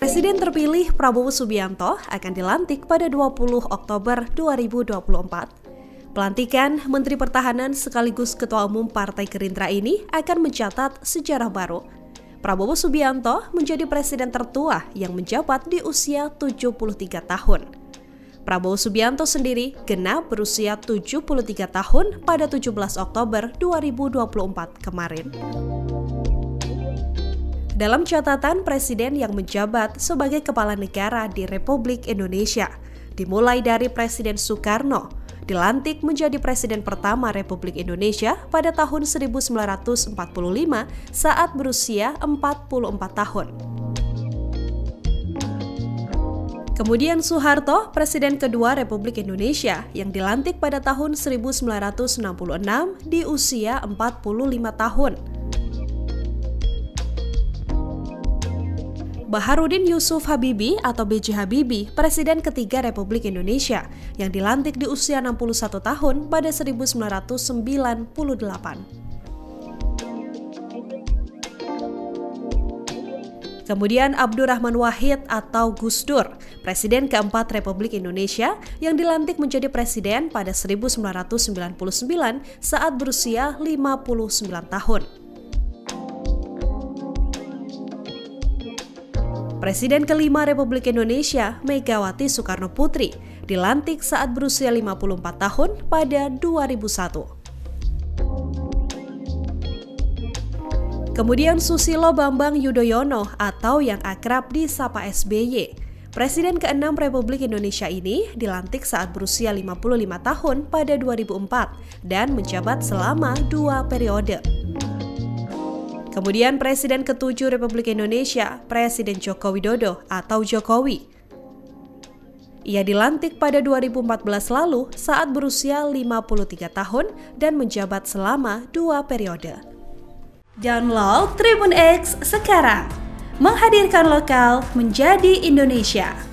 Presiden terpilih Prabowo Subianto akan dilantik pada 20 Oktober 2024. Pelantikan Menteri Pertahanan sekaligus Ketua Umum Partai Gerindra ini akan mencatat sejarah baru. Prabowo Subianto menjadi presiden tertua yang menjabat di usia 73 tahun. Prabowo Subianto sendiri genap berusia 73 tahun pada 17 Oktober 2024 kemarin. Dalam catatan presiden yang menjabat sebagai kepala negara di Republik Indonesia, dimulai dari Presiden Soekarno, dilantik menjadi presiden pertama Republik Indonesia pada tahun 1945 saat berusia 44 tahun. Kemudian Soeharto, presiden kedua Republik Indonesia yang dilantik pada tahun 1966 di usia 45 tahun. Baharudin Yusuf Habibie atau B.J. Habibie, Presiden ketiga Republik Indonesia yang dilantik di usia 61 tahun pada 1998. Kemudian Abdurrahman Wahid atau Gus Dur, Presiden keempat Republik Indonesia yang dilantik menjadi presiden pada 1999 saat berusia 59 tahun. Presiden kelima Republik Indonesia, Megawati Soekarno Putri, dilantik saat berusia 54 tahun pada 2001. Kemudian Susilo Bambang Yudhoyono atau yang akrab disapa SBY. Presiden ke-6 Republik Indonesia ini dilantik saat berusia 55 tahun pada 2004 dan menjabat selama 2 periode. Kemudian Presiden ke-7 Republik Indonesia, Presiden Joko Widodo atau Jokowi. Ia dilantik pada 2014 lalu saat berusia 53 tahun dan menjabat selama 2 periode. Download Tribun X sekarang, menghadirkan lokal menjadi Indonesia.